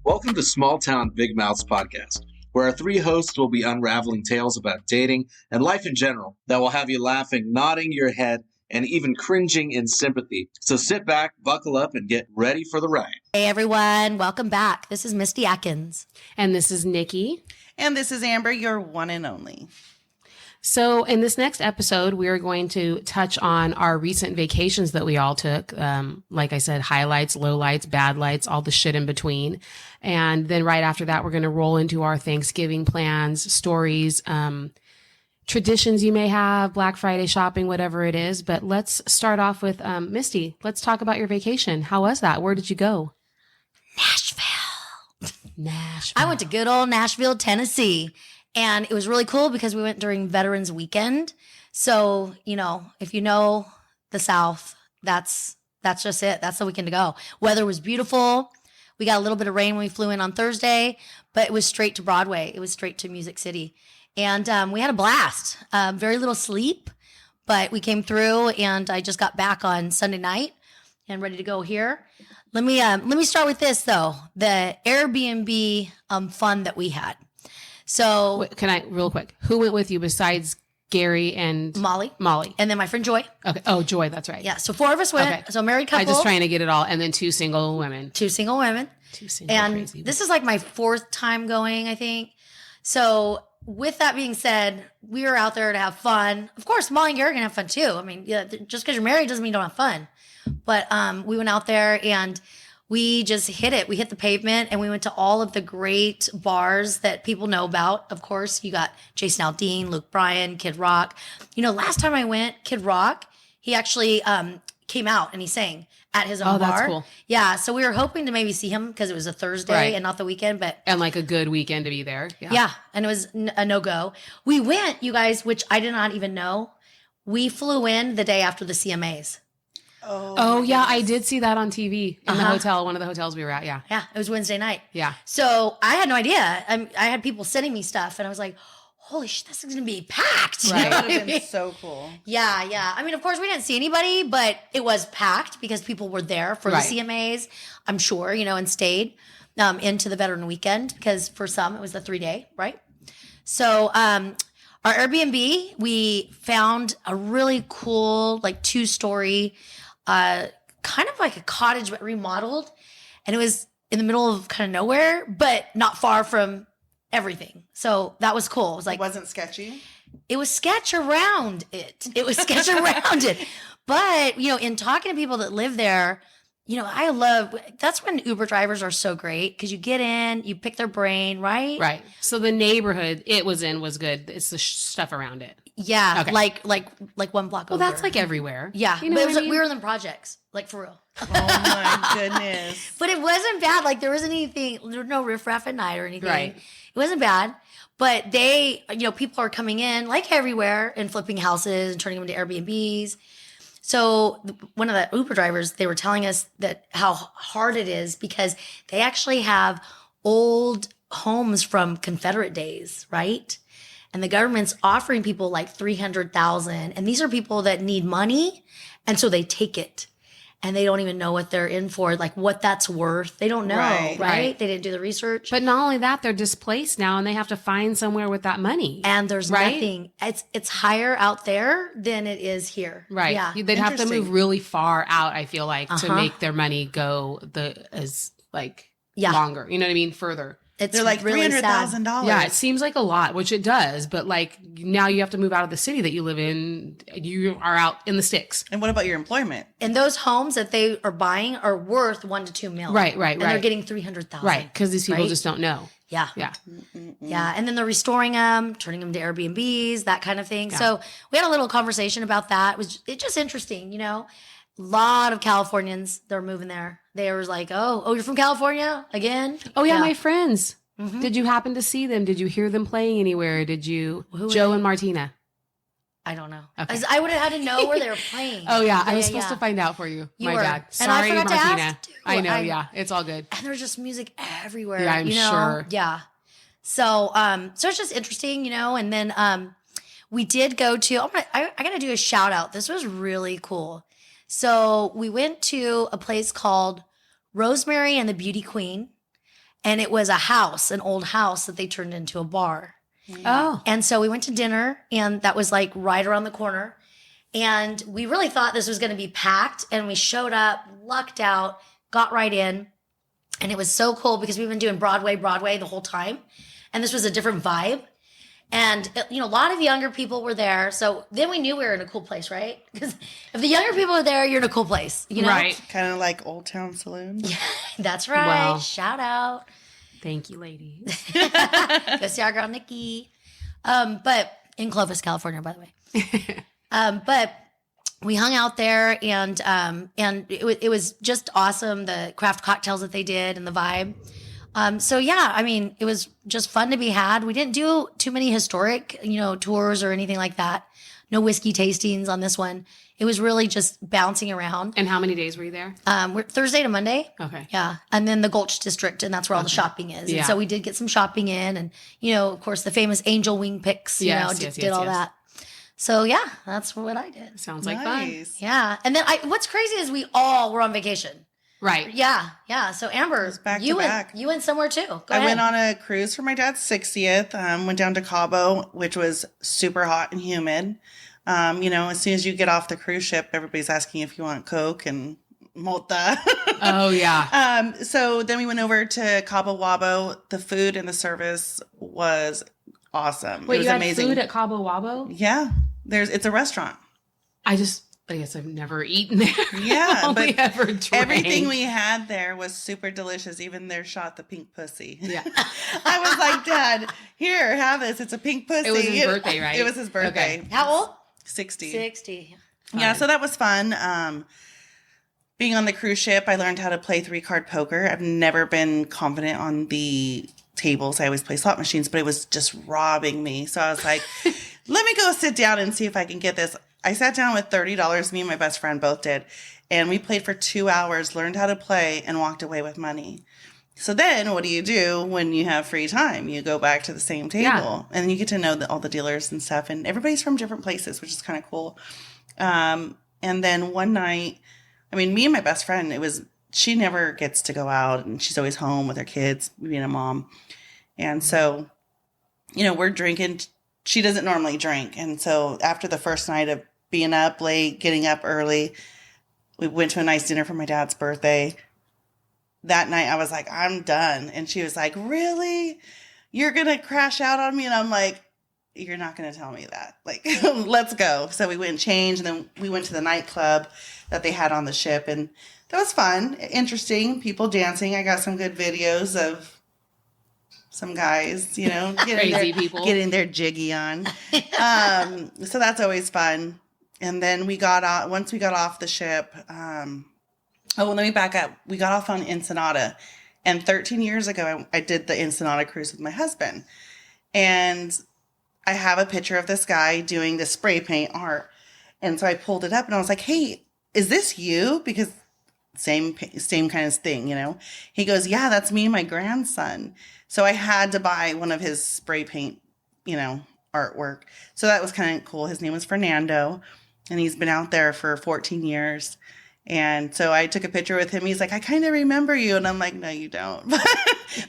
Welcome to Small Town Big Mouths Podcast, where our three hosts will be unraveling tales about dating and life in general that will have you laughing, nodding your head, and even cringing in sympathy. So sit back, buckle up, and get ready for the ride. Hey everyone, welcome back. This is Misty Atkins. And this is Nikki. And this is Amber, your one and only. So in this next episode, we are going to touch on our recent vacations that we all took. Like I said, highlights, lowlights, bad lights, all the shit in between. And then right after that, we're going to roll into our Thanksgiving plans, stories, traditions you may have, Black Friday shopping, whatever it is. But let's start off with Misty. Let's talk about your vacation. How was that? Where did you go? Nashville. I went to good old Nashville, Tennessee. And it was really cool because we went during Veterans Weekend. So, you know, if you know the South, that's just it. That's the weekend to go. Weather was beautiful. We got a little bit of rain when we flew in on Thursday, but it was straight to Broadway. It was straight to Music City. And we had a blast. Very little sleep, but we came through, and I just got back on Sunday night and ready to go here. Let me start with this, though. The Airbnb fun that we had. So wait, can I real quick? Who went with you besides Gary and Molly? And then my friend Joy. Okay. Oh, Joy. That's right. Yeah. So 4 of us went. Okay. So married couple. I just trying to get it all, and then 2 single women. 2 single women. 2 single and crazy. This is like my 4th time going, I think. So with that being said, we were out there to have fun. Of course, Molly and Gary are gonna have fun too. I mean, yeah, just because you're married doesn't mean you don't have fun. But we went out there and we just hit it. We hit the pavement and we went to all of the great bars that people know about. Of course, you got Jason Aldean, Luke Bryan, Kid Rock. You know, last time I went, Kid Rock, he actually came out and he sang at his own bar. That's cool. Yeah, so we were hoping to maybe see him because it was a Thursday and not the weekend. And like a good weekend to be there. Yeah, and it was a no-go. We went, you guys, which I did not even know. We flew in the day after the CMAs. Oh yeah, I did see that on TV in the hotel, one of the hotels we were at. Yeah. Yeah, it was Wednesday night. Yeah. So I had no idea. I had people sending me stuff and I was like, holy shit, this is going to be packed. Right. That would have been so cool. Yeah. I mean, of course, we didn't see anybody, but it was packed because people were there for the CMAs, I'm sure, you know, and stayed into the Veteran Weekend because for some, it was the 3-day, right? So our Airbnb, we found a really cool, like 2-story kind of like a cottage but remodeled, and it was in the middle of kind of nowhere but not far from everything, so that was cool. It was like, it wasn't sketchy. It was sketch around it. But you know, in talking to people that live there, you know, that's when Uber drivers are so great because you get in, you pick their brain, right? So the neighborhood it was in was good. It's the stuff around it. Yeah, okay. like 1 block over. Well, that's like everywhere. Yeah, you know, but we were in the projects, like for real. Oh my goodness! But it wasn't bad. Like there wasn't anything. There was no riffraff at night or anything. Right. It wasn't bad. But they, you know, people are coming in like everywhere and flipping houses and turning them into Airbnbs. So one of the Uber drivers, they were telling us that how hard it is because they actually have old homes from Confederate days, right? And the government's offering people like $300,000, and these are people that need money, and so they take it, and they don't even know what they're in for, like what that's worth. They don't know, right? They didn't do the research. But not only that, they're displaced now, and they have to find somewhere with that money. And there's nothing. It's higher out there than it is here. Right. Yeah. They'd have to move really far out, I feel like, to make their money go longer. You know what I mean? Further. They're like really $300,000. Yeah, it seems like a lot, which it does. But like now you have to move out of the city that you live in. You are out in the sticks. And what about your employment? And those homes that they are buying are worth $1 to $2 million. Right. And they're getting $300,000. Right, because these people just don't know. Yeah. Mm-mm-mm. Yeah. And then they're restoring them, turning them to Airbnbs, that kind of thing. Yeah. So we had a little conversation about that. It's just interesting, you know. A lot of Californians, they're moving there. They were like, oh, you're from California again? Oh, yeah, my friends. Mm-hmm. Did you happen to see them? Did you hear them playing anywhere? Did you? Joe and Martina. I don't know. Okay. I would have had to know where they were playing. Oh, yeah. I was supposed to find out for you. My bad. Sorry, and I forgot Martina. to ask, too. I know, yeah. It's all good. And there's just music everywhere. Yeah, I'm sure. Yeah. So it's just interesting, you know, and then we did go to, I got to do a shout out. This was really cool. So we went to a place called Rosemary and the Beauty Queen, and it was a house, an old house that they turned into a bar. Oh. And so we went to dinner, and that was like right around the corner. And we really thought this was going to be packed, and we showed up, lucked out, got right in. And it was so cool because we've been doing Broadway the whole time. And this was a different vibe. And, a lot of younger people were there. So then we knew we were in a cool place, right? Because if the younger people are there, you're in a cool place, Right. Kind of like Old Town Saloon. Yeah, that's right. Wow. Shout out. Thank you, ladies. Go see our girl, Nikki. But in Clovis, California, by the way. But we hung out there, and it was just awesome. The craft cocktails that they did and the vibe. So yeah, I mean, it was just fun to be had. We didn't do too many historic, tours or anything like that. No whiskey tastings on this one. It was really just bouncing around. And how many days were you there? We're Thursday to Monday. Okay. Yeah. And then the Gulch District, and that's where all the shopping is. Yeah. And so we did get some shopping in, and, of course, the famous angel wing picks, did all that. So yeah, that's what I did. Sounds like fun. Nice. Yeah. And then what's crazy is we all were on vacation. Right. Yeah. Yeah. So Amber, back you to went, back. you went somewhere too. Go I ahead. went on a cruise for my dad's 60th. Went down to Cabo, which was super hot and humid. As soon as you get off the cruise ship, everybody's asking if you want Coke and Mota. Oh, yeah. So then we went over to Cabo Wabo. The food and the service was awesome. Wait, it was you had amazing. food at Cabo Wabo? Yeah. It's a restaurant. I guess I've never eaten there. Yeah, Only but ever drank. everything we had there was super delicious. Even their shot, the pink pussy. Yeah. I was like, Dad, here, have this. It's a pink pussy. It was his birthday, right? It was his birthday. Okay. How old? 60. 60. Yeah, so that was fun. Being on the cruise ship, I learned how to play 3-card poker. I've never been confident on the tables. I always play slot machines, but it was just robbing me. So I was like, let me go sit down and see if I can get this. I sat down with $30. Me and my best friend both did. And we played for 2 hours, learned how to play, and walked away with money. So then what do you do when you have free time? You go back to the same table. Yeah. And you get to know all the dealers and stuff. And everybody's from different places, which is kind of cool. And then one night, me and my best friend, she never gets to go out, and she's always home with her kids, being a mom. And so, we're drinking. She doesn't normally drink. And so after the first night of being up late, getting up early, we went to a nice dinner for my dad's birthday. That night I was like, I'm done. And she was like, really? You're going to crash out on me? And I'm like, you're not going to tell me that. Like, let's go. So we went and changed, and then we went to the nightclub that they had on the ship. And that was fun, interesting, people dancing. I got some good videos of some guys, Crazy people getting their jiggy on. So that's always fun. And then once we got off the ship, let me back up. We got off on Ensenada, and 13 years ago, I did the Ensenada cruise with my husband. And I have a picture of this guy doing the spray paint art. And so I pulled it up, and I was like, hey, is this you? Because same kind of thing, He goes, yeah, that's me and my grandson. So I had to buy one of his spray paint, artwork. So that was kind of cool. His name was Fernando, and he's been out there for 14 years. And so I took a picture with him. He's like, I kind of remember you. And I'm like, no, you don't.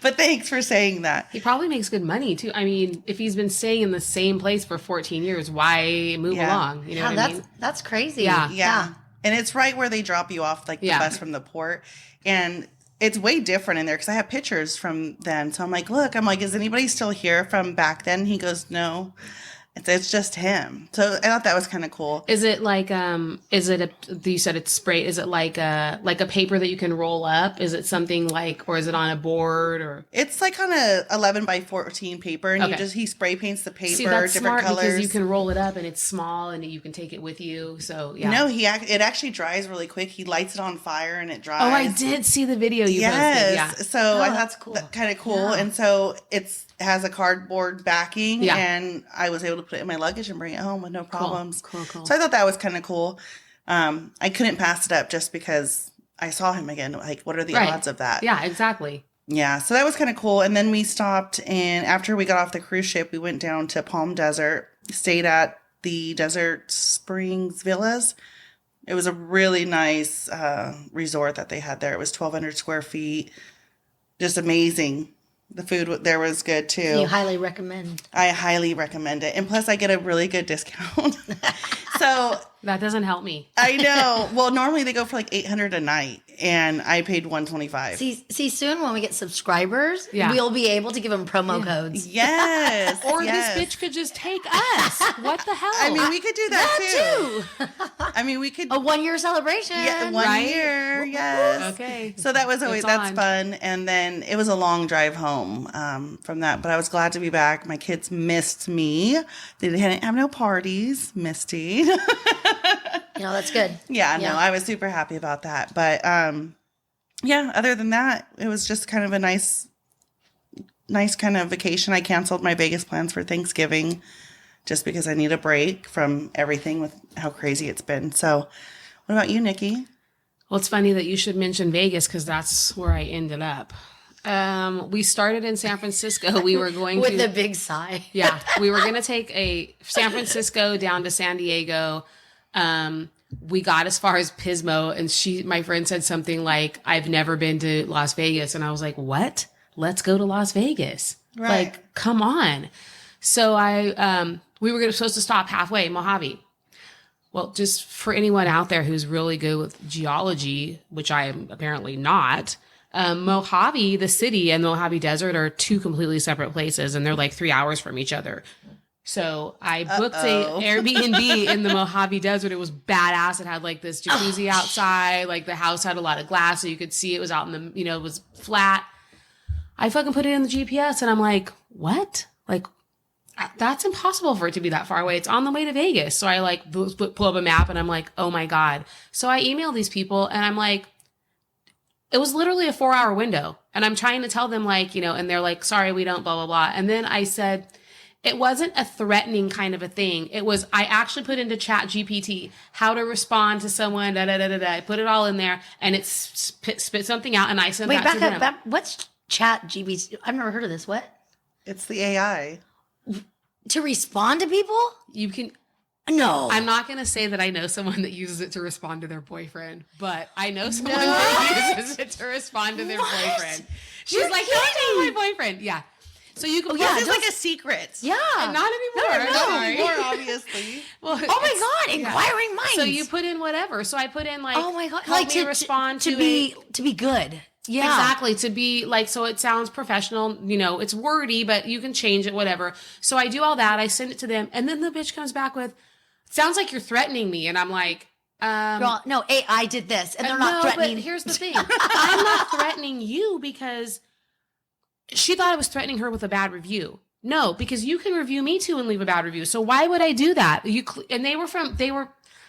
But thanks for saying that. He probably makes good money too. If he's been staying in the same place for 14 years, why move along? You know what I mean? That's crazy. Yeah. And it's right where they drop you off, like the bus from the port. And it's way different in there because I have pictures from then. So I'm like, is anybody still here from back then? He goes, no. It's just him. So I thought that was kind of cool. Is it like, you said it's spray. Is it like a paper that you can roll up? Is it something like, or is it on a board or? It's like on a 11 by 14 paper, and he spray paints the paper, See, that's different smart colors. Because you can roll it up and it's small and you can take it with you. So yeah. No, it actually dries really quick. He lights it on fire and it dries. Oh, I did see the video you posted. Yeah. So I thought that's cool. Kind of cool. Yeah. And so it has a cardboard backing, Yeah. and I was able to put it in my luggage and bring it home with no problems. Cool. So I thought that was kind of cool. I couldn't pass it up just because I saw him again. Like, what are the odds of that? Yeah, exactly. Yeah, so that was kind of cool. And then we stopped, and after we got off the cruise ship, we went down to Palm Desert, stayed at the Desert Springs Villas. It was a really nice resort that they had there. It was 1,200 square feet. Just amazing. The food there was good too. You highly recommend. I highly recommend it. And plus I get a really good discount. So That doesn't help me. I know. Well, normally they go for like $800 a night and I paid $125. See, soon when we get subscribers, we'll be able to give them promo codes. Yes. Or yes. this bitch could just take us. What the hell? I mean, we could do that too. I mean, we could. A 1-year celebration. Yeah, 1 year. Yes. Okay. So that was always, that's on. fun. And then it was a long drive home from that. But I was glad to be back. My kids missed me. They didn't have no parties. Misty. That's good. Yeah, no, I was super happy about that. But other than that, it was just kind of a nice kind of vacation. I canceled my Vegas plans for Thanksgiving just because I need a break from everything with how crazy it's been. So what about you, Nikki? Well, it's funny that you should mention Vegas because that's where I ended up. We started in San Francisco. We were going with a big sigh. Yeah, we were going to take a San Francisco down to San Diego. We got as far as Pismo, and my friend said something like, "I've never been to Las Vegas," and I was like, "What? Let's go to Las Vegas!" Right. Like, come on. So we were supposed to stop halfway, Mojave. Well, just for anyone out there who's really good with geology, which I am apparently not. Mojave, the city, and the Mojave Desert are two completely separate places, and they're like 3 hours from each other. So I booked a Airbnb in the Mojave Desert. It was badass. It had like this jacuzzi outside. Like the house had a lot of glass, so you could see it was out in the, it was flat. I fucking put it in the GPS, and I'm like, what? Like, that's impossible for it to be that far away. It's on the way to Vegas. So I like pull up a map, and I'm like, oh my God. So I emailed these people, and I'm like, it was literally a 4-hour window. And I'm trying to tell them like, and they're like, sorry, we don't, blah, blah, blah. And then I said, it wasn't a threatening kind of a thing. It was, I actually put into Chat GPT how to respond to someone, da, da, da, da, da. I put it all in there, and it spit something out, and I sent that to them. Back, what's Chat GPT? I've never heard of this. What? It's the AI. To respond to people? You can... No. I'm not going to say that I know someone that uses it to respond to their boyfriend, but I know someone that uses it to respond to their boyfriend. She's You're like, kidding. don't tell my boyfriend. Yeah. So you can... It's like a secret. Yeah. Not anymore. No. Sorry. Anymore, obviously. Well, Oh my God. Inquiring minds. So you put in whatever. So I put in like, oh my God. help Like me respond to be good. Yeah. Exactly. To be like, so it sounds professional, it's wordy, but you can change it, whatever. So I do all that. I send it to them. And then the bitch comes back with, sounds like you're threatening me. And I'm like, Girl, no, AI did this. And they're not threatening. But here's the thing. I'm not threatening you because she thought I was threatening her with a bad review. No, because you can review me too and leave a bad review. So why would I do that?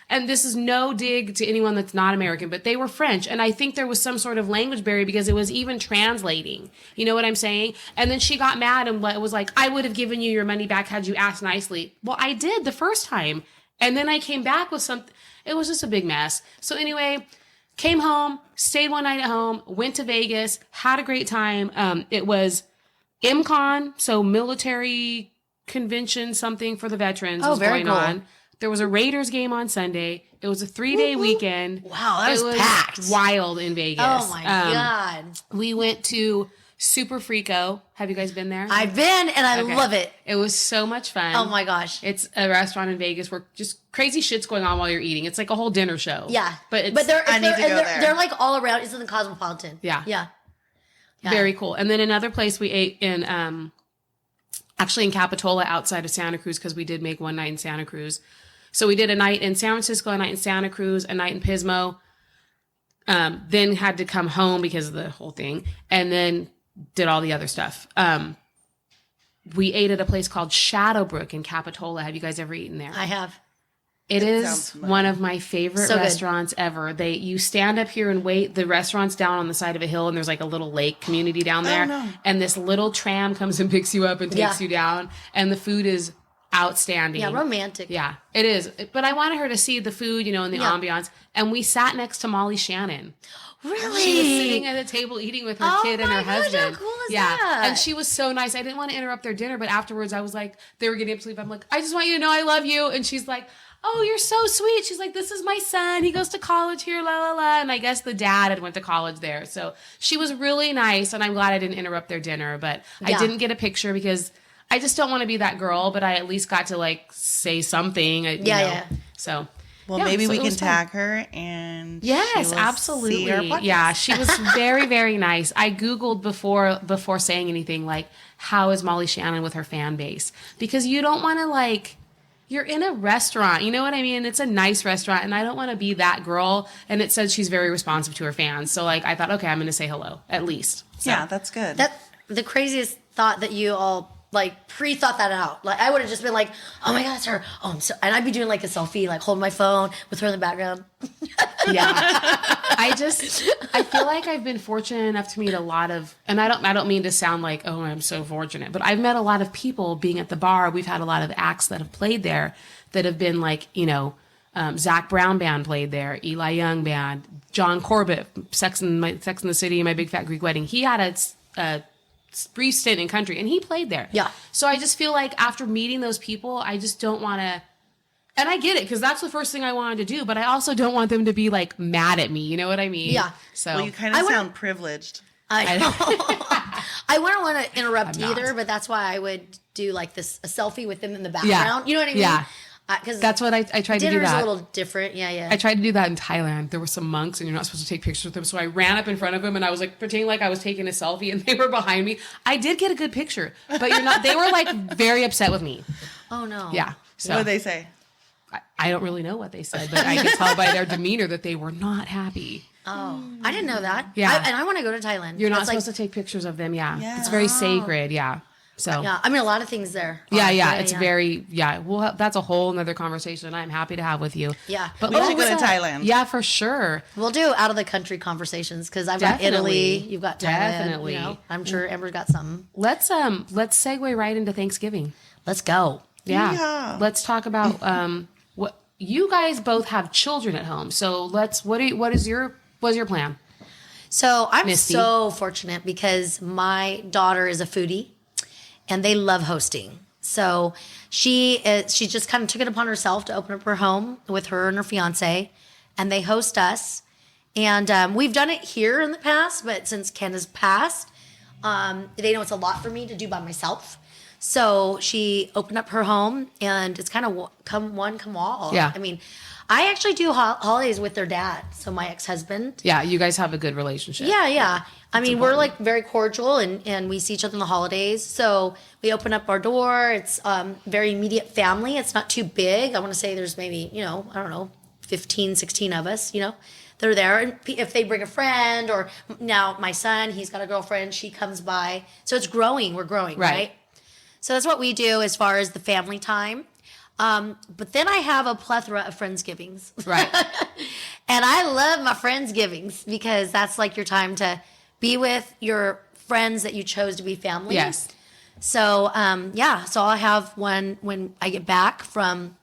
And this is no dig to anyone that's not American, but they were French. And I think there was some sort of language barrier because it was even translating. You know what I'm saying? And then she got mad and was like, I would have given you your money back had you asked nicely. Well, I did the first time. And then I came back with something. It was just a big mess. So anyway, came home, stayed one night at home, went to Vegas, had a great time. It was MCON, so military convention, something for the veterans was very going cool. on. There was a Raiders game on Sunday. It was a 3-day weekend. Wow, that was packed. Wild in Vegas. Oh my God. We went to Super Frico. Have you guys been there? I've been and I love it. It was so much fun. Oh my gosh. It's a restaurant in Vegas where just crazy shit's going on while you're eating. It's like a whole dinner show. Yeah. But I need to go there. They're like all around. It's in the Cosmopolitan. Yeah. Yeah. Very cool. And then another place we ate in, actually in Capitola outside of Santa Cruz, because we did make one night in Santa Cruz. So we did a night in San Francisco, a night in Santa Cruz, a night in Pismo. Then had to come home because of the whole thing. And then did all the other stuff. We ate at a place called Shadowbrook in Capitola. Have you guys ever eaten there? I have. It is one of my favorite restaurants ever. You stand up here and wait. The restaurant's down on the side of a hill, and there's like a little lake community down there. Oh, no. And this little tram comes and picks you up and takes you down. And the food is outstanding. Yeah, romantic. Yeah, it is. But I wanted her to see the food, and the ambiance. And we sat next to Molly Shannon. Really? She was sitting at a table eating with her kid and her husband. How cool is that? And she was so nice. I didn't want to interrupt their dinner, but afterwards I was like, they were getting up to leave. I'm like, I just want you to know I love you. And she's like, oh, you're so sweet. She's like, this is my son. He goes to college here, la, la, la. And I guess the dad had went to college there. So she was really nice. And I'm glad I didn't interrupt their dinner. But I didn't get a picture because I just don't want to be that girl. But I at least got to like say something. You know? So... Well, maybe we can tag her and yes, she will absolutely. see our podcast. Yeah, she was very, very nice. I Googled before saying anything like, how is Molly Shannon with her fan base? Because you don't want to like, you're in a restaurant, you know what I mean? It's a nice restaurant and I don't want to be that girl. And it says she's very responsive to her fans. So like, I thought, okay, I'm going to say hello at least. So. Yeah, that's good. The craziest thought that you all like pre-thought that out. Like I would have just been like, oh my God, it's her. Oh, I'm so, and I'd be doing like a selfie, like holding my phone with her in the background. Yeah. I feel like I've been fortunate enough to meet a lot of, and I don't mean to sound like, oh, I'm so fortunate, but I've met a lot of people being at the bar. We've had a lot of acts that have played there that have been like, you know, Zach Brown Band played there, Eli Young Band, John Corbett, Sex in the City, My Big Fat Greek Wedding. He had a brief stint in country and he played there. Yeah. So I just feel like after meeting those people, I just don't want to, and I get it because that's the first thing I wanted to do, but I also don't want them to be like mad at me. You know what I mean? Yeah. So well, you kind of sound privileged. I wouldn't want to interrupt either, but that's why I would do like a selfie with them in the background. You know what I mean? Yeah. Because that's what I tried to do. Dinner's that a little different. Yeah. I tried to do that in Thailand. There were some monks and you're not supposed to take pictures with them. So I ran up in front of them and I was like pretending like I was taking a selfie and they were behind me. I did get a good picture, but they were like very upset with me. Oh no. Yeah. So What did they say? I don't really know what they said, but I could tell by their demeanor that they were not happy. Oh, I didn't know that. Yeah. And I want to go to Thailand. You're not supposed to take pictures of them. Yeah. It's Oh. very sacred. Yeah. So Yeah, I mean a lot of things there. Yeah. It's very Well, that's a whole nother conversation I'm happy to have with you. Yeah. But We should go to Thailand. Yeah, for sure. We'll do out of the country conversations because I've got Italy, you've got Thailand. Definitely. You know, I'm sure Amber's got something. Let's segue right into Thanksgiving. Let's go. Yeah. Let's talk about what you guys both have children at home. So what's your plan? So I'm Misty. so fortunate because my daughter is a foodie and they love hosting. So she just kind of took it upon herself to open up her home with her and her fiance, and they host us. And we've done it here in the past, but since Ken has passed, they know it's a lot for me to do by myself. So she opened up her home, and it's kind of come one, come all. Yeah. I mean, I actually do holidays with their dad, so my ex-husband. Yeah, you guys have a good relationship. Yeah. I mean, we're like very cordial and we see each other on the holidays. So we open up our door. It's very immediate family. It's not too big. I want to say there's maybe, 15, 16 of us, they're there. And if they bring a friend, or now my son, he's got a girlfriend, she comes by. So it's growing. We're growing, right? So that's what we do as far as the family time. But then I have a plethora of Friendsgivings. Right. And I love my Friendsgivings because that's like your time to be with your friends that you chose to be family. Yes. So, so I'll have one when I get back from,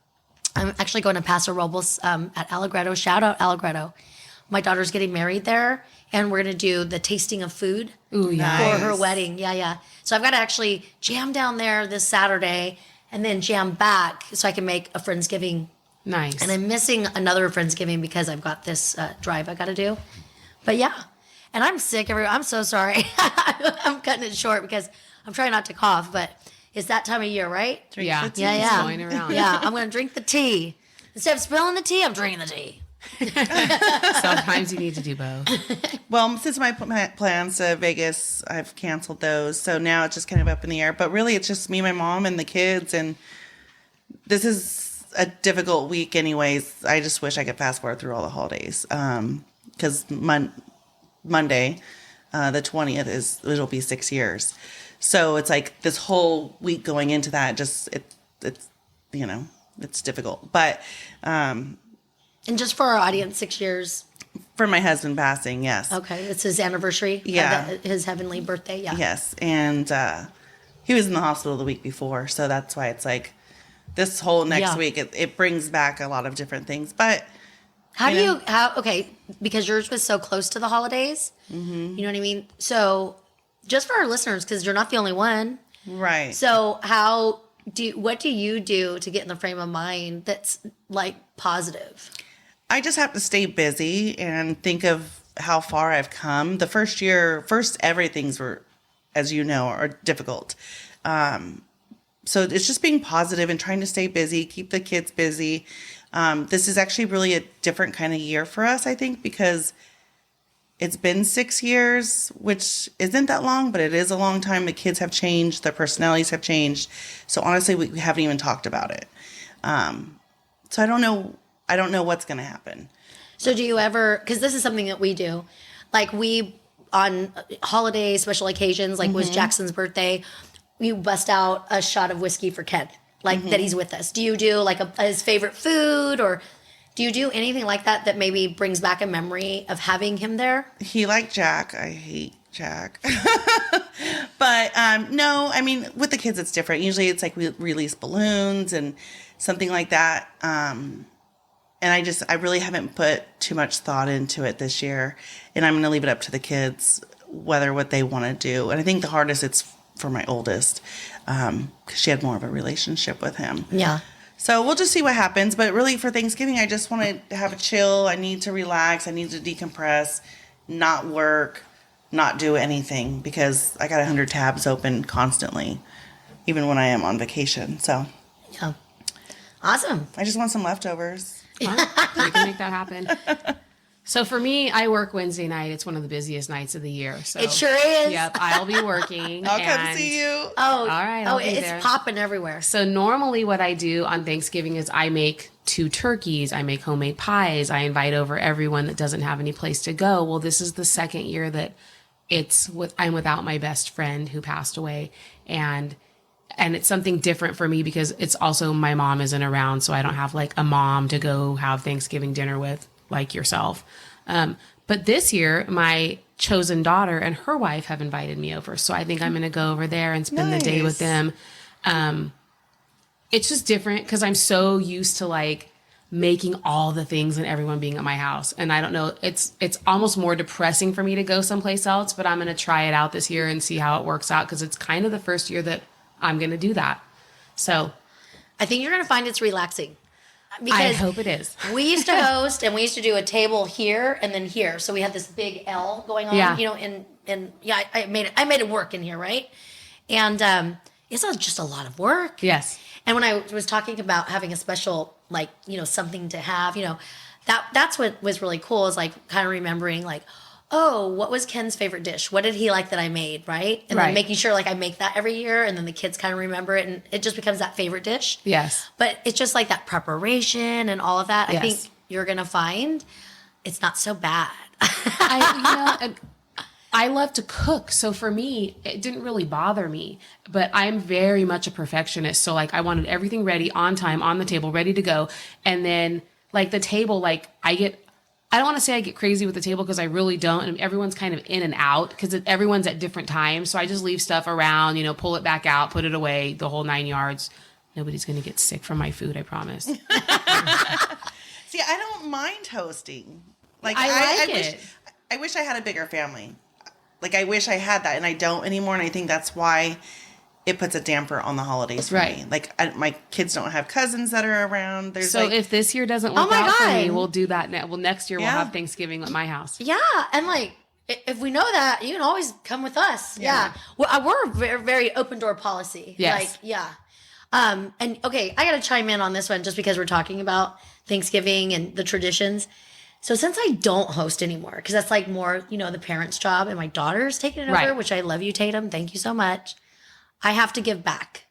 I'm actually going to Paso Robles at Allegretto. Shout out Allegretto. My daughter's getting married there, and we're going to do the tasting of food Ooh, yeah. for her wedding. Yeah. So I've got to actually jam down there this Saturday and then jam back so I can make a Friendsgiving. Nice. And I'm missing another Friendsgiving because I've got this drive I got to do. But yeah. And I'm sick. I'm so sorry. I'm cutting it short because I'm trying not to cough, but it's that time of year, right? Yeah. the tea. Yeah. It's going around. Yeah, I'm going to drink the tea. Instead of spilling the tea, I'm drinking the tea. Sometimes you need to do both. Well, since my plans to Vegas, I've canceled those. So now it's just kind of up in the air. But really, it's just me, my mom, and the kids. And this is a difficult week anyways. I just wish I could fast forward through all the holidays. Because Monday, the 20th, it'll be 6 years. So it's like this whole week going into that, it's difficult. But And just for our audience, 6 years. for my husband passing, yes. Okay, it's his anniversary. Yeah. His heavenly birthday, yeah. Yes. And he was in the hospital the week before. So that's why it's like this whole next week, it brings back a lot of different things. But because yours was so close to the holidays, you know what I mean? So just for our listeners, because you're not the only one. right. So how what do you do to get in the frame of mind that's like positive? I just have to stay busy and think of how far I've come. The first everything's were, as you know, are difficult. So it's just being positive and trying to stay busy, keep the kids busy. This is actually really a different kind of year for us, I think, because it's been 6 years, which isn't that long, but it is a long time. The kids have changed. Their personalities have changed. So honestly, we haven't even talked about it. So I don't know. I don't know what's going to happen. So do you ever, because this is something that we do, like we, on holidays, special occasions, like was Jackson's birthday, we bust out a shot of whiskey for Ken, like that he's with us. Do you do like his favorite food, or do you do anything like that that maybe brings back a memory of having him there? He liked Jack. I hate Jack. But no, I mean, with the kids, it's different. Usually it's like we release balloons and something like that. And I really haven't put too much thought into it this year. And I'm going to leave it up to the kids, what they want to do. And I think the hardest it's for my oldest, because she had more of a relationship with him. Yeah. So we'll just see what happens. But really for Thanksgiving, I just want to have a chill. I need to relax. I need to decompress, not work, not do anything, because I got 100 tabs open constantly, even when I am on vacation. So Yeah. Awesome. I just want some leftovers. We can make that happen. So for me, I work Wednesday night. It's one of the busiest nights of the year. So It sure is. Yep, I'll be working. I'll come see you. Oh, All right, I'll be it's there. popping everywhere. So normally what I do on Thanksgiving is I make 2 turkeys. I make homemade pies. I invite over everyone that doesn't have any place to go. Well, this is the second year that I'm without my best friend who passed away. And it's something different for me because it's also my mom isn't around. So I don't have like a mom to go have Thanksgiving dinner with like yourself. But this year, my chosen daughter and her wife have invited me over. So I think I'm going to go over there and spend the day with them. It's just different because I'm so used to like making all the things and everyone being at my house. And I don't know, it's almost more depressing for me to go someplace else, but I'm going to try it out this year and see how it works out because it's kind of the first year that I'm going to do that. So I think you're going to find it's relaxing. I hope it is. We used to host and we used to do a table here and then here. So we had this big L going on, Yeah. you know, and yeah, I made it work in here, right? And it's just a lot of work. Yes. And when I was talking about having a special, like, you know, something to have, you know, that's what was really cool is like kind of remembering like, oh, what was Ken's favorite dish? What did he like that I made, right? And Right. then making sure like I make that every year and then the kids kind of remember it and it just becomes that favorite dish. Yes. But it's just like that preparation and all of that. Yes. I think you're going to find it's not so bad. I love to cook. So for me, it didn't really bother me, but I'm very much a perfectionist. So like I wanted everything ready on time, on the table, ready to go. And then like the table, like I don't want to say I get crazy with the table because I really don't. And everyone's kind of in and out because everyone's at different times. So I just leave stuff around, you know, pull it back out, put it away, the whole 9 yards. Nobody's going to get sick from my food, I promise. See, I don't mind hosting. Like I like it. I wish I had a bigger family. Like I wish I had that, and I don't anymore. And I think that's why it puts a damper on the holidays for me. Like my kids don't have cousins that are around. So if this year doesn't work out for me, we'll do that. Next year we'll have Thanksgiving at my house. Yeah. And like, if we know that, you can always come with us. Yeah. Well, we're very, very open door policy. Yes. Like, yeah. And okay, I got to chime in on this one just because we're talking about Thanksgiving and the traditions. So since I don't host anymore, because that's like more, you know, the parents' job and my daughter's taking it over, which I love you, Tatum. Thank you so much. I have to give back.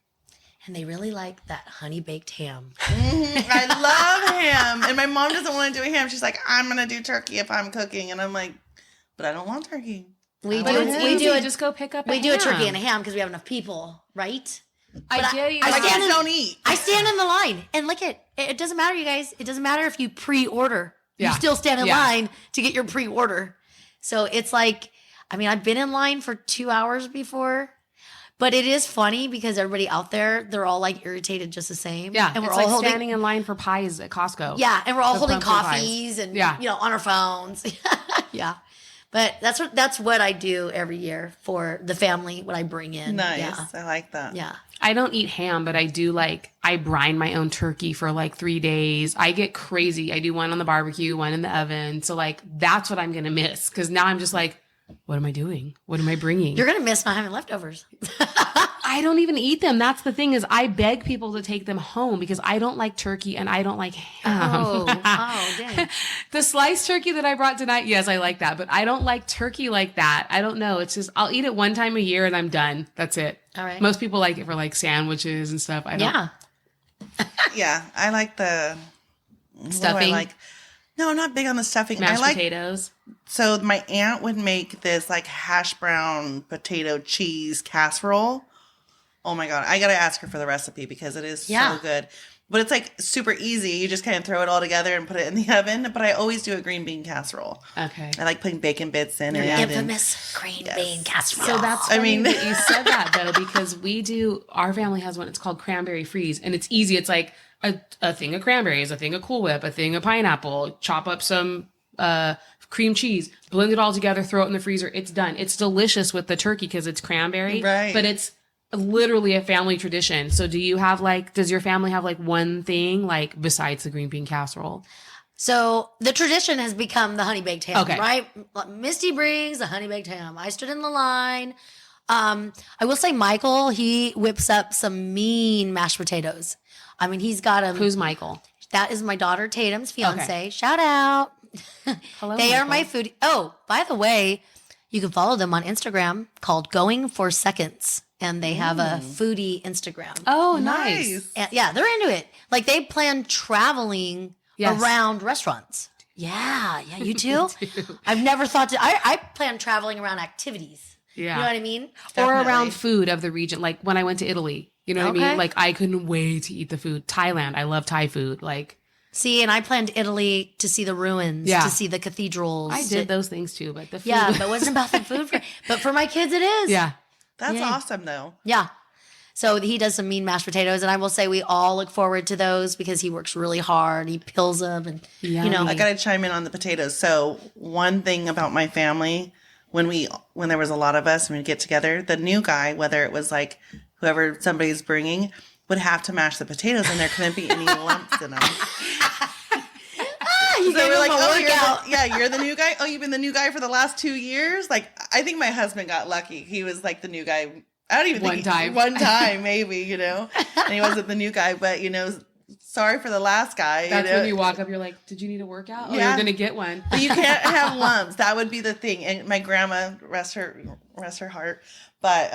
And they really like that honey baked ham. I love ham. And my mom doesn't want to do a ham. She's like, I'm going to do turkey if I'm cooking. And I'm like, but I don't want turkey. We just go pick up a turkey and a ham because we have enough people, right? I don't eat. I stand in the line and look it doesn't matter, you guys. It doesn't matter if you pre-order. You still stand in line to get your pre-order. So it's like, I mean, I've been in line for 2 hours before. But it is funny because everybody out there, they're all like irritated just the same. Yeah. And we're it's all like standing in line for pies at Costco. Yeah. And we're all The holding pumpkin coffees pies. and, you know, on our phones. Yeah. But that's what I do every year for the family, what I bring in. Nice. Yeah. I like that. Yeah. I don't eat ham, but I do I brine my own turkey for 3 days. I get crazy. I do one on the barbecue, one in the oven. So that's what I'm going to miss. Cause now I'm just what am I doing? What am I bringing? You're going to miss not having leftovers. I don't even eat them. That's the thing is I beg people to take them home because I don't like turkey and I don't like ham. Oh, dang. The sliced turkey that I brought tonight, yes, I like that, but I don't like turkey like that. I don't know. It's just, I'll eat it one time a year and I'm done. That's it. All right. Most people like it for sandwiches and stuff. I don't. Yeah. Yeah, I like the Stuffing. No, I'm not big on the stuffing. Mashed I like potatoes. So my aunt would make this hash brown potato cheese casserole. Oh my God. I got to ask her for the recipe because it is so good. But it's super easy. You just kind of throw it all together and put it in the oven. But I always do a green bean casserole. Okay. I like putting bacon bits in it. Infamous green bean casserole. So that's funny that you said that though, because our family has one. It's called cranberry freeze and it's easy. It's a thing of cranberries, a thing of Cool Whip, a thing of pineapple, chop up some cream cheese, blend it all together, throw it in the freezer. It's done. It's delicious with the turkey because it's cranberry, right? But it's literally a family tradition. So do you have does your family have one thing besides the green bean casserole? So the tradition has become the honey baked ham, Okay. right? Misty brings the honey baked ham. I stood in the line. I will say Michael, he whips up some mean mashed potatoes. I mean, he's got them. Who's Michael? That is my daughter Tatum's fiance. Okay. Shout out. Hello, They Michael. are my foodie. Oh, by the way, you can follow them on Instagram called Going for Seconds. And they have a foodie Instagram. Oh, nice. And yeah, they're into it. They plan traveling around restaurants. Yeah, you too? I've never thought I plan traveling around activities. Yeah. You know what I mean? Or around food of the region. When I went to Italy, you know what I mean? I couldn't wait to eat the food. Thailand, I love Thai food. See, and I planned Italy to see the ruins, to see the cathedrals. I did those things too, but the food. Yeah, but it wasn't about the food. But for my kids, it is. Yeah. That's awesome, though. Yeah. So he does some mean mashed potatoes, and I will say we all look forward to those because he works really hard. He peels them, and I got to chime in on the potatoes. So one thing about my family, when there was a lot of us and we'd get together, the new guy, whether it was whoever somebody's bringing, would have to mash the potatoes, and there couldn't be any lumps in them. You So we're workout. you're the new guy. Oh, you've been the new guy for the last 2 years. I think my husband got lucky. He was the new guy. I don't even think one time maybe, and he wasn't the new guy, but sorry for the last guy. That's when you walk up, you're like, did you need a workout? Oh, Yeah. you're going to get one. But you can't have lumps. That would be the thing. And my grandma, rest her heart, but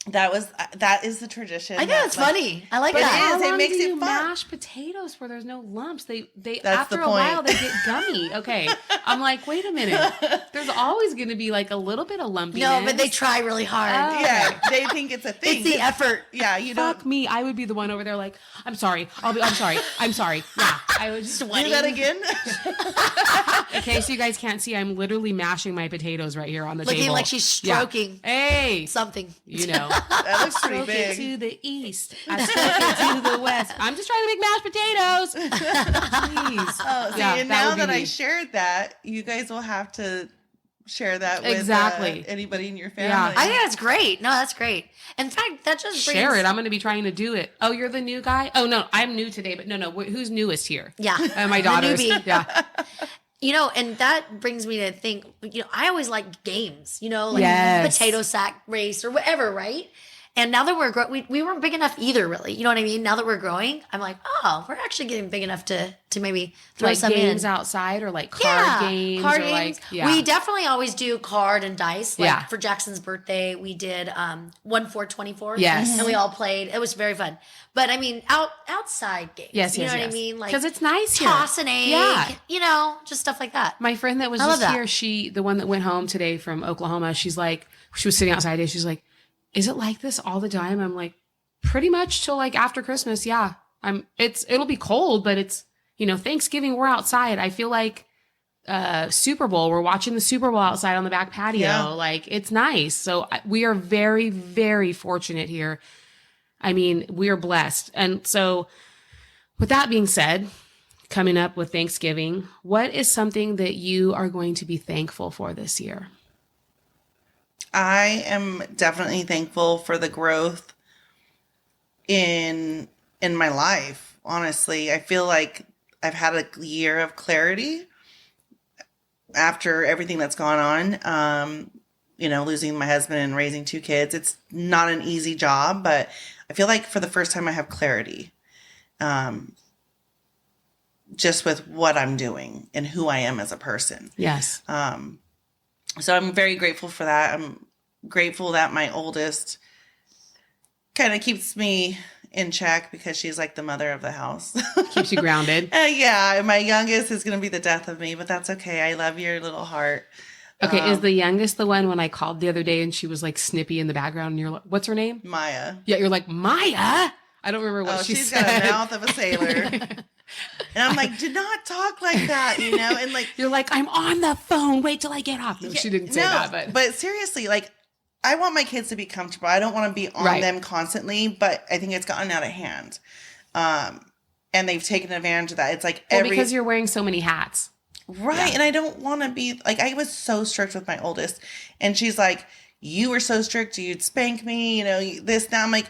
that is the tradition. I think that's funny. I like But that. it is. How long makes do it you fun. mash potatoes where there's no lumps? They That's after the a point. while they get gummy. Okay, I'm like, wait a minute. There's always going to be a little bit of lumpiness. No, but they try really hard. Oh. Yeah, they think it's a thing. It's the effort. Yeah, you don't Fuck me. I would be the one over there I'm sorry. I'm sorry. Yeah. I would just do that again. Okay, so you guys can't see. I'm literally mashing my potatoes right here on the Looking table. like she's stroking Hey. something. That looks pretty Stroke it big. to the east. I stroke it to the west. I'm just trying to make mashed potatoes. Please. Oh, see, and now that I shared that, you guys will have to share that with anybody in your family. Yeah. I think that's great. No, that's great. In fact, that just brings... Share it. I'm going to be trying to do it. Oh, you're the new guy? Oh, no, I'm new today. But no. Who's newest here? Yeah. My The daughters. newbie. Yeah. And that brings me to think, I always like games, Yes. potato sack race or whatever, right? And now that we're we weren't big enough either, really. You know what I mean? Now that we're growing, I'm like, oh, we're actually getting big enough to maybe throw some games in. outside or card games. Card or games. Yeah. We definitely always do card and dice. Yeah. For Jackson's birthday, we did 1-4-24. Yes. And we all played. It was very fun. But I mean, outside games. Yes, you know yes, what I mean? because it's nice here. Toss an egg. Yeah. Just stuff like that. My friend that was I love just that. here, the one that went home today from Oklahoma, she was sitting outside today. She's like, is it like this all the time? I'm like, pretty much till after Christmas. Yeah. It'll be cold, but it's, Thanksgiving, we're outside. I feel like Super Bowl, we're watching the Super Bowl outside on the back patio. Yeah. It's nice. So we are very, very fortunate here. I mean, we are blessed. And so with that being said, coming up with Thanksgiving, what is something that you are going to be thankful for this year? I am definitely thankful for the growth in my life. Honestly, I feel like I've had a year of clarity after everything that's gone on. Losing my husband and raising 2 kids. It's not an easy job, but I feel like for the first time I have clarity. Just with what I'm doing and who I am as a person. Yes. So I'm very grateful for that. I'm grateful that my oldest kind of keeps me in check because she's like the mother of the house. Keeps you grounded. Yeah. My youngest is going to be the death of me, but that's okay. I love your little heart. Okay. Is the youngest the one when I called the other day and she was like snippy in the background and you're like, what's her name? Maya. Yeah. You're like, Maya? I don't remember what she she's said. Got a mouth of a sailor. And I'm like, did not talk like that, And like, you're like, I'm on the phone. Wait till I get off. No, she didn't say that, but seriously, like, I want my kids to be comfortable. I don't want to be on them constantly, but I think it's gotten out of hand. And they've taken advantage of that. It's like because you're wearing so many hats. Right. Yeah. And I don't want to be like, I was so strict with my oldest and she's like, you were so strict. You'd spank me, this now. I'm like,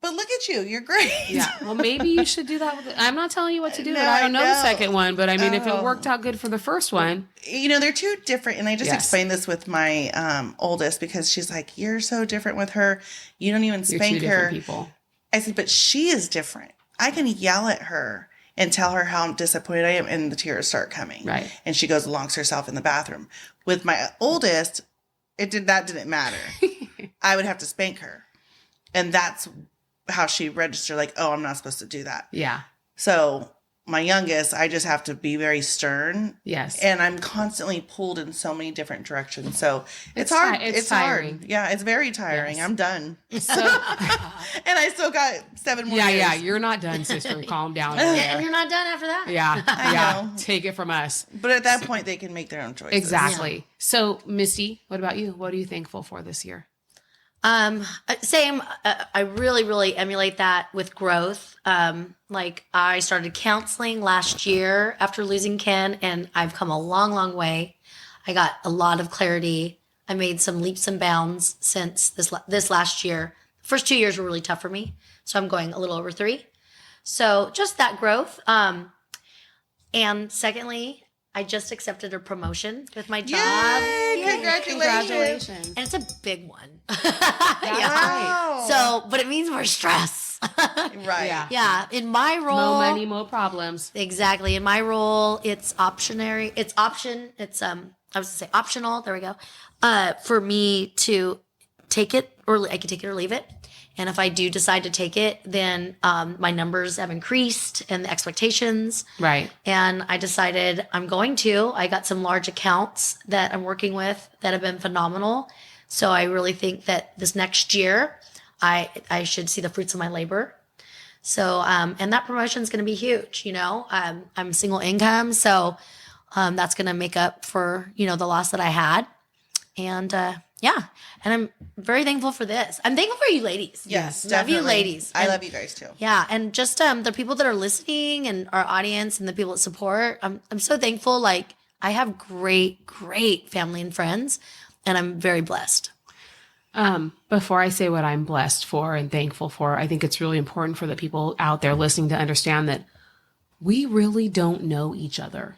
but look at you. You're great. Yeah. Well, maybe you should do that. I'm not telling you what to do. No, I don't know the second one, but I mean, if it worked out good for the first one. They're 2 different. And I just explained this with my oldest because she's like, you're so different with her. You don't even spank her. People. I said, but she is different. I can yell at her and tell her how disappointed I am and the tears start coming. Right. And she goes and locks herself in the bathroom. With my oldest, that didn't matter. I would have to spank her. And that's how she registered, like, oh, I'm not supposed to do that. Yeah. So my youngest, I just have to be very stern. Yes. And I'm constantly pulled in so many different directions. So it's hard. It's tiring. Hard. Yeah, it's very tiring. Yes. I'm done. So, and I still got 7 more years. Yeah, you're not done, sister. Calm down. And you're not done after that. Yeah. I know. Take it from us. But at that point, they can make their own choices. Exactly. Yeah. So, Misty, what about you? What are you thankful for this year? Same. I really, really emulate that with growth. Like I started counseling last year after losing Ken, and I've come a long, long way. I got a lot of clarity. I made some leaps and bounds since this last year. The first 2 years were really tough for me, so I'm going a little over 3. So just that growth. And secondly, I just accepted a promotion with my job. Yay! Congratulations. And it's a big one. Yeah. Wow. So, but it means more stress. Right. Yeah. In my role. More money, more problems. Exactly. In my role, it's optionary. It's option. It's, I was going to say optional. There we go. For me to take it, or I can take it or leave it. And if I do decide to take it, then my numbers have increased and the expectations. Right. And I decided I'm going to. I got some large accounts that I'm working with that have been phenomenal. So I really think that this next year, I should see the fruits of my labor. So, and that promotion is going to be huge. I'm single income. So that's going to make up for, the loss that I had. And yeah. And I'm very thankful for this. I'm thankful for you ladies. Yes, love definitely. you ladies. I love you guys too. Yeah. And just the people that are listening and our audience and the people that support, I'm so thankful. Like I have great, great family and friends, and I'm very blessed. Before I say what I'm blessed for and thankful for, I think it's really important for the people out there listening to understand that we really don't know each other.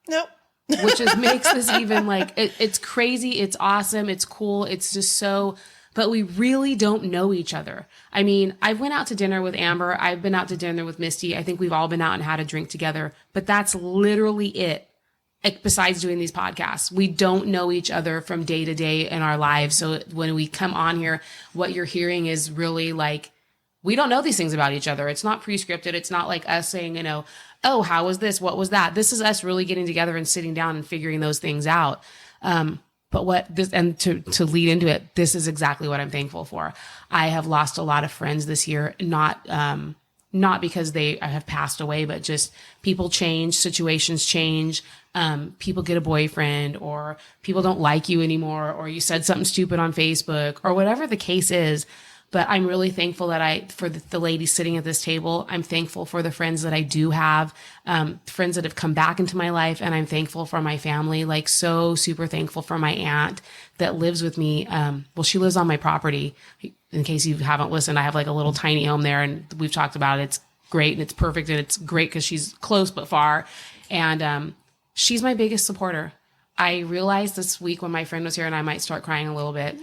Nope. Which makes this even like, it's crazy. It's awesome. It's cool. It's just so, but we really don't know each other. I mean, I went out to dinner with Amber. I've been out to dinner with Misty. I think we've all been out and had a drink together, but that's literally it. Besides doing these podcasts, we don't know each other from day to day in our lives. So when we come on here, what you're hearing is really like, we don't know these things about each other. It's not pre-scripted. It's not like us saying, oh, how was this? What was that? This is us really getting together and sitting down and figuring those things out. But what this, and to lead into it, this is exactly what I'm thankful for. I have lost a lot of friends this year, not because they have passed away, but just people change, situations change. People get a boyfriend, or people don't like you anymore, or you said something stupid on Facebook, or whatever the case is. But I'm really thankful that for the ladies sitting at this table. I'm thankful for the friends that I do have, friends that have come back into my life. And I'm thankful for my family, like so super thankful for my aunt that lives with me. Well, she lives on my property. In case you haven't listened, I have like a little tiny home there, and we've talked about it. It's great and it's perfect, and it's great because she's close but far. And she's my biggest supporter. I realized this week when my friend was here, and I might start crying a little bit,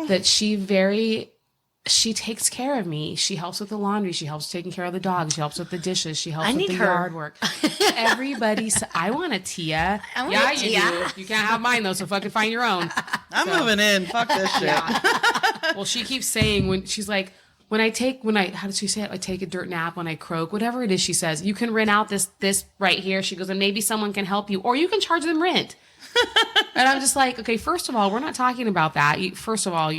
that she takes care of me. She helps with the laundry. She helps taking care of the dog. She helps with the dishes. She helps with the yard work. I want a Tia. You do. You can't have mine though, so fucking find your own. I'm moving in. Fuck this shit. Yeah. Well, she keeps saying when she's like, how did she say it? I take a dirt nap when I croak, whatever it is she says, you can rent out this right here. She goes, and maybe someone can help you, or you can charge them rent. And I'm just like, okay, first of all, we're not talking about that. First of all,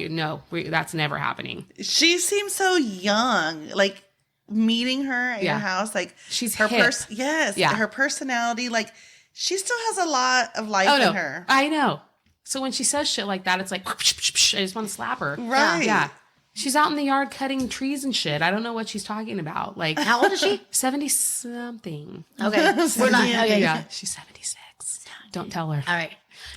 that's never happening. She seems so young. Like meeting her at your house, like she's her hip. Her personality, like she still has a lot of life in her. I know. So when she says shit like that, it's like, I just want to slap her. Right. Yeah. She's out in the yard cutting trees and shit. I don't know what she's talking about. Like, how old is she? 70 something. Okay. We're not. Okay. Yeah. She's 76. Don't tell her. All right.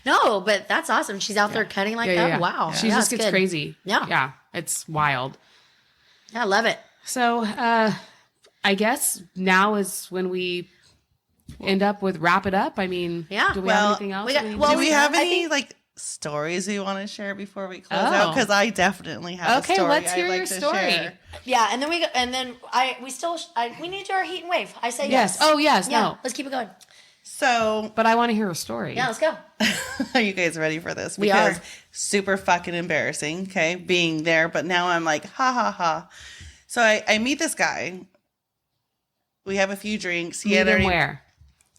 No, but that's awesome. She's out there cutting like that. Yeah. Wow. She just gets crazy. Yeah. Yeah. It's wild. Yeah, I love it. So I guess now is when we end up with wrap it up. I mean, do we have anything else? Do we have any stories we want to share before we close out? Because I definitely have a story. Okay, let's hear your story. Yeah, and then we need your heat and wave. I say yes. Oh yes. Yeah, no. let's keep it going. So, but I want to hear a story. Yeah, let's go. Are you guys ready for this? We are. Super fucking embarrassing. Okay, being there, but now I'm like, ha ha ha. So I meet this guy. We have a few drinks. Meet him where?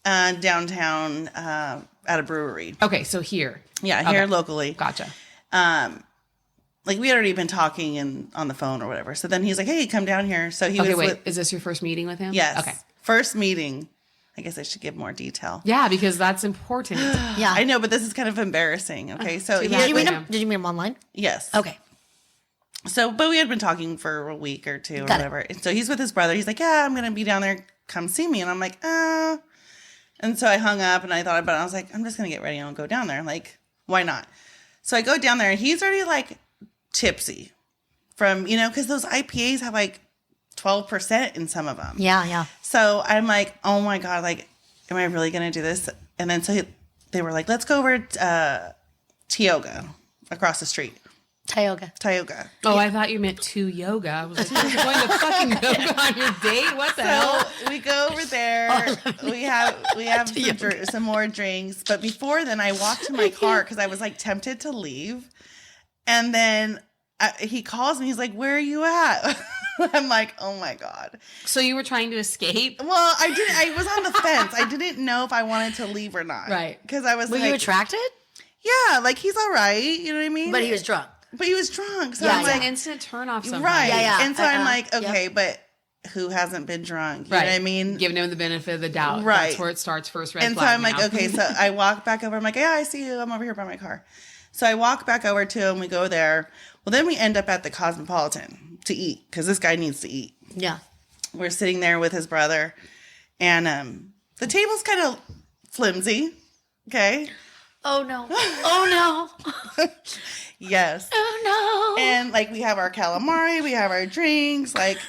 Downtown at a brewery. Okay, so here. Yeah, here locally. Gotcha. Like we had already been talking on the phone or whatever. So then he's like, "Hey, come down here." So is this your first meeting with him? Yes. Okay. First meeting. I guess I should give more detail. Yeah, because that's important. Yeah. I know, but this is kind of embarrassing. Okay, so did you meet him online? Yes. Okay. So, but we had been talking for a week or two or whatever. And so he's with his brother. He's like, "Yeah, I'm gonna be down there. Come see me." And I'm like, And so I hung up and I thought about it. I was like, I'm just gonna get ready and I'll go down there. Like, why not? So I go down there and he's already like tipsy from, because those IPAs have like 12% in some of them. Yeah, yeah. So I'm like, oh my God, like, am I really going to do this? And then they were like, let's go over Tioga across the street. Tioga. Oh, I thought you meant to yoga. I was like, you're going to fucking yoga on your date? What the hell? We go over there. We have some more drinks. But before then, I walked to my car because I was like tempted to leave. And then he calls me. He's like, where are you at? I'm like, oh my God. So you were trying to escape? Well, I was on the fence. I didn't know if I wanted to leave or not. Right. Because I was Were you attracted? Yeah, like he's all right. You know what I mean? But he was drunk. So yeah, I'm like, an instant turn off sometimes. Right. Yeah. And so I'm like, okay, but who hasn't been drunk? You know what I mean? Giving him the benefit of the doubt. Right. That's where it starts first red flag. And so I'm like, okay, so I walk back over. I'm like, yeah, I see you. I'm over here by my car. So I walk back over to him. We go there. Well, then we end up at the Cosmopolitan to eat because this guy needs to eat. Yeah. We're sitting there with his brother. And the table's kind of flimsy. Okay. Oh, no. Oh, no. Yes. Oh, no. And, like, we have our calamari. We have our drinks. Like,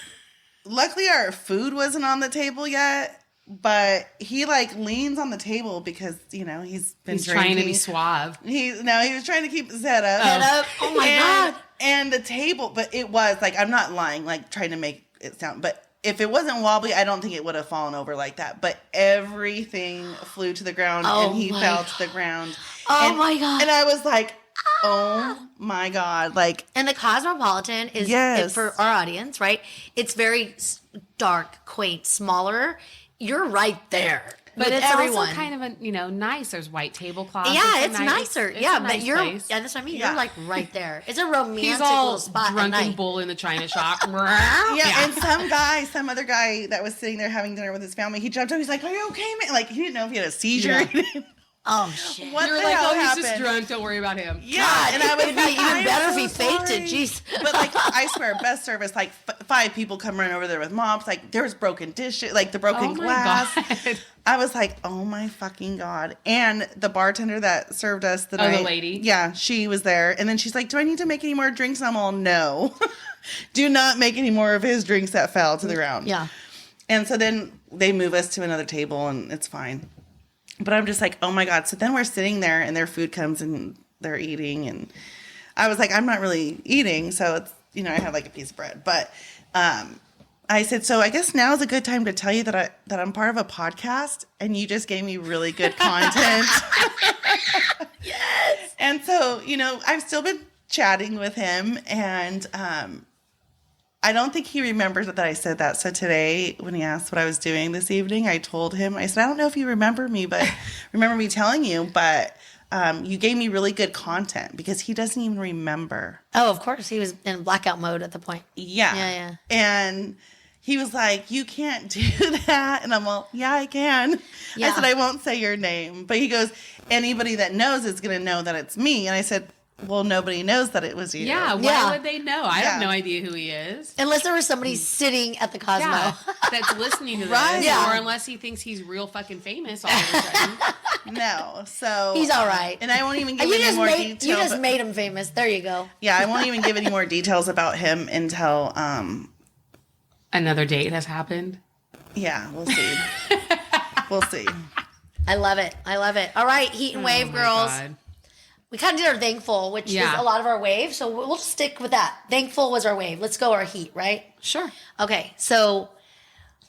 luckily our food wasn't on the table yet. But he, like, leans on the table because, he's been He's drinking. trying to be suave. He was trying to keep his head up. Oh, my God. And the table, but it was, like, I'm not lying, like, trying to make it sound, but if it wasn't wobbly, I don't think it would have fallen over like that. But everything flew to the ground and he fell to the ground. Oh, my God. And I was like, oh, my God. Like, and the Cosmopolitan is for our audience, right? It's very dark, quaint, smaller. You're right there. But with it's everyone. also kind of a, nice. There's white tablecloths. Yeah, it's nicer. It's but nice you're, place. yeah, that's what I mean. You're like right there. It's a romantic He's all little spot at drunken night. bull in the china shop. And some other guy that was sitting there having dinner with his family, he jumped up. He's like, "Are you okay, man?" Like he didn't know if he had a seizure. Yeah. Oh shit. What You were the like, hell oh, he's happened? just drunk. Don't worry about him. Yeah, God, and I was it'd be like, even I'm better if so he fainted. sorry. Jeez. But like, I swear, best service. Like 5 people come running over there with mops. Like there was broken dishes, like the broken Oh my glass. God. I was like, oh my fucking God. And the bartender that served us the Oh, night, the lady? yeah, she was there. And then she's like, do I need to make any more drinks? And I'm all, no. Do not make any more of his drinks that fell to the ground. Yeah. And so then they move us to another table and it's fine. But I'm just like, oh my God. So then we're sitting there and their food comes and they're eating. And I was like, I'm not really eating. So it's, I have like a piece of bread. But I said, so I guess now is a good time to tell you that I'm part of a podcast and you just gave me really good content. Yes. And so, I've still been chatting with him and I don't think he remembers that I said that. So today, when he asked what I was doing this evening, I told him, I said, I don't know if you remember me, but remember me telling you, but you gave me really good content because he doesn't even remember. Oh, of course. He was in blackout mode at the point. Yeah. Yeah. And he was like, you can't do that. And I'm all, yeah, I can. Yeah. I said, I won't say your name. But he goes, anybody that knows is going to know that it's me. And I said, well, nobody knows that it was you. Yeah, why Yeah. would they know? I have no idea who he is. Unless there was somebody sitting at the Cosmo. Yeah, that's listening to this. Right. Yeah. Or unless he thinks he's real fucking famous all of a sudden. No. So He's all right. And I won't even give You any just more made details. made him famous. There you go. Yeah, I won't even give any more details about him until, Another date has happened. yeah, we'll see. We'll see. I love it. All right, heat and wave, Oh my girls. God. We kind of did our thankful, which Yeah. is a lot of our wave. So we'll just stick with that. Thankful was our wave. Let's go our heat, right? Sure. Okay, so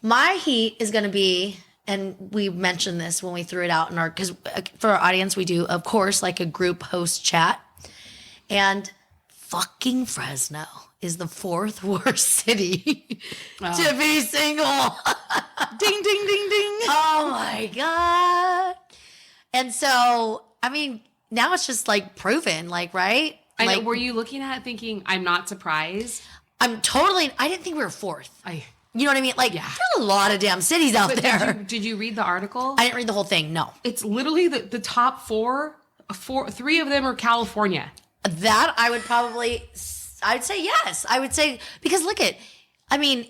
my heat is going to be, and we mentioned this when we threw it out in our, because for our audience, we do, of course, like a group host chat. And fucking Fresno is the 4th worst city to be single. Ding, ding, ding, ding. Oh my God. And so, I mean, now it's just like proven, like, right? I know, Like, were you looking at it thinking, I'm not surprised? I didn't think we were 4th. I You know what I mean? Like, Yeah. there's a lot of damn cities out But there. did you read the article? I didn't read the whole thing. No. It's literally the top four, 3 of them are California. That I would probably, I'd say yes. I would say, because look at, I mean,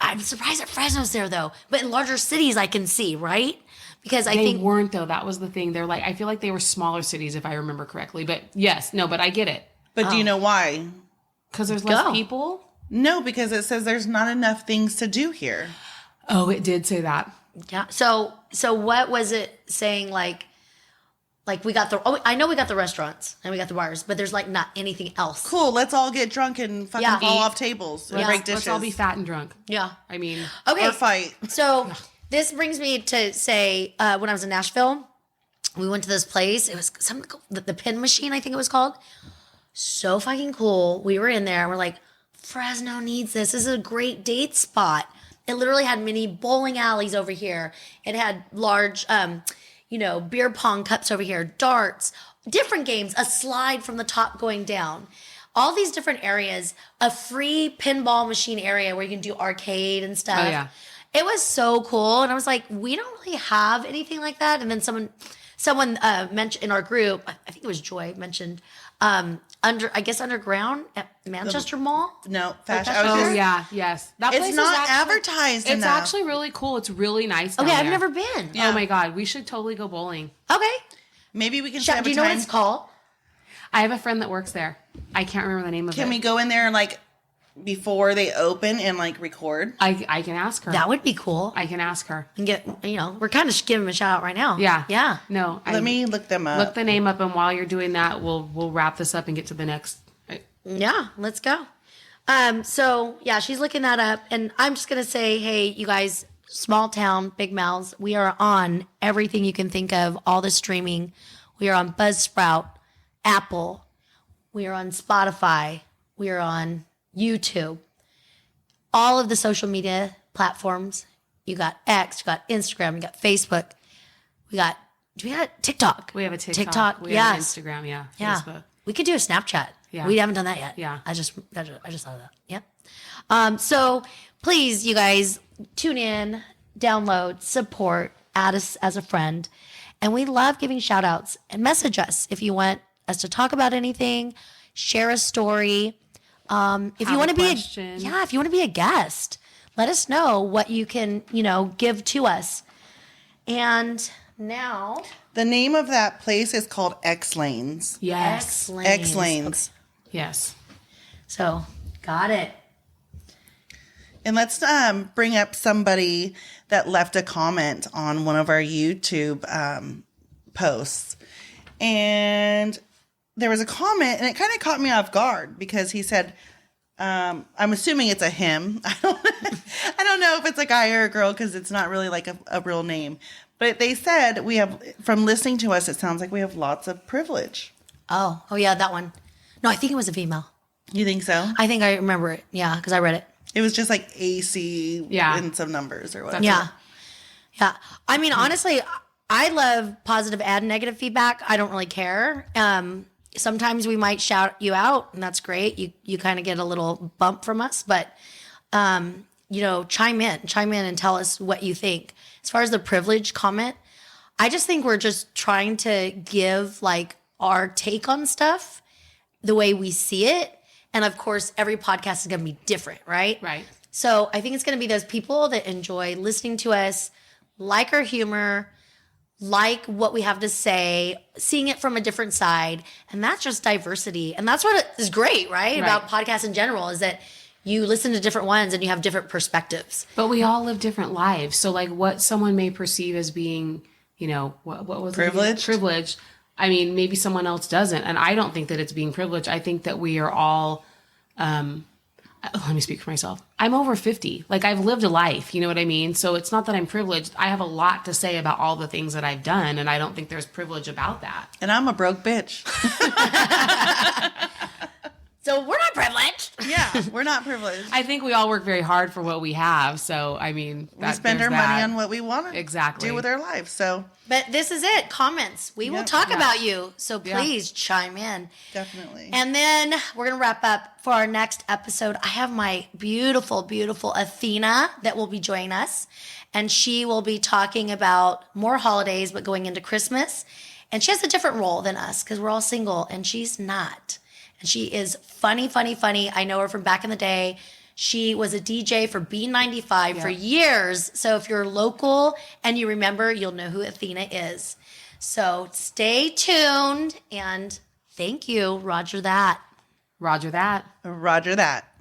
I'm surprised that Fresno's there though, but in larger cities I can see, right? Because I They think, weren't though. That was the thing. They're like, I feel like they were smaller cities if I remember correctly. But yes, no, but I get it. But do you know why? Because there's less Go. people. No, because it says there's not enough things to do here. Oh, it did say that. yeah. So what was it saying? Like we got I know we got the restaurants and we got the bars, but there's like not anything else. Cool, let's all get drunk and fucking Yeah. fall Eat. off tables and Yeah. break dishes. Let's all be fat and drunk. Yeah. I mean, Okay. Or fight. So this brings me to say, when I was in Nashville, we went to this place. It was something the pin machine, I think it was called. So fucking cool. We were in there and we're like, Fresno needs this. This is a great date spot. It literally had mini bowling alleys over here. It had large, beer pong cups over here, darts, different games, a slide from the top going down. All these different areas, a free pinball machine area where you can do arcade and stuff. Oh, yeah. It was so cool. And I was like, we don't really have anything like that. And then someone mentioned in our group, I think it was Joy, mentioned underground at Manchester Mall. No, fashion. that's- I was oh just, yeah, yes. That place it's is not actually- advertised It's enough. actually really cool. It's really nice. Down Okay, I've there. never been. Yeah. Oh my God, we should totally go bowling. Okay. Maybe we can set up Do a you know what time. it's called? I have a friend that works there. I can't remember the name of it. Can we go in there and like before they open and like record? I can ask her. That would be cool. I can ask her. And get, we're kind of giving them a shout out right now. Yeah. Yeah. No. Let me look them up. look the name up, and while you're doing that, we'll wrap this up and get to the next. Yeah, let's go. So yeah, she's looking that up, and I'm just gonna say, hey, you guys, small town, big mouths. We are on everything you can think of, all the streaming. We are on Buzzsprout, Apple. We are on Spotify. We are on YouTube. All of the social media platforms. You got X, you got Instagram, you got Facebook. We got TikTok. We have a TikTok. TikTok, We have an yes. Instagram. Yeah. Yeah. Facebook. We could do a Snapchat. Yeah. We haven't done that yet. Yeah. I just thought of that. Yep. So please, you guys, tune in, download, support, add us as a friend. And we love giving shout outs, and message us if you want us to talk about anything, share a story. If you want to be if you want to be a guest, let us know what you can, give to us. And now the name of that place is called X Lanes. Yes. X Lanes. Okay. Yes. So, got it. And let's bring up somebody that left a comment on one of our YouTube posts. And there was a comment, and it kind of caught me off guard because he said, I'm assuming it's a him. I don't know if it's a guy or a girl because it's not really like a real name. But they said from listening to us, it sounds like we have lots of privilege. Oh yeah, that one. No, I think it was a female. You think so? I think I remember it. Yeah, because I read it. It was just like AC in some numbers or whatever. Yeah. Yeah. I mean, honestly, I love positive and negative feedback. I don't really care. Sometimes we might shout you out, and that's great. You kind of get a little bump from us, but chime in and tell us what you think. As far as the privilege comment, I just think we're just trying to give like our take on stuff the way we see it. And of course, every podcast is going to be different, right? Right. So I think it's going to be those people that enjoy listening to us, like our humor, like what we have to say, seeing it from a different side. And that's just diversity. And that's what is great, right? About podcasts in general, is that you listen to different ones and you have different perspectives. But we all live different lives. So like what someone may perceive as being, what was privileged? Privileged. I mean, maybe someone else doesn't. And I don't think that it's being privileged. I think that we are all, let me speak for myself. I'm over 50. Like I've lived a life, you know what I mean? So it's not that I'm privileged. I have a lot to say about all the things that I've done. And I don't think there's privilege about that. And I'm a broke bitch. So we're not privileged. Yeah, we're not privileged. I think we all work very hard for what we have. So, I mean, we spend our money on what we want to do with our life. So, but this is it. Comments. We will talk about you. So please chime in. Definitely. And then we're going to wrap up for our next episode. I have my beautiful, beautiful Athena that will be joining us. And she will be talking about more holidays, but going into Christmas. And she has a different role than us because we're all single and she's not. And she is funny, funny, funny. I know her from back in the day. She was a DJ for B95 for years. So if you're local and you remember, you'll know who Athena is. So stay tuned and thank you. Roger that. Roger that. Roger that.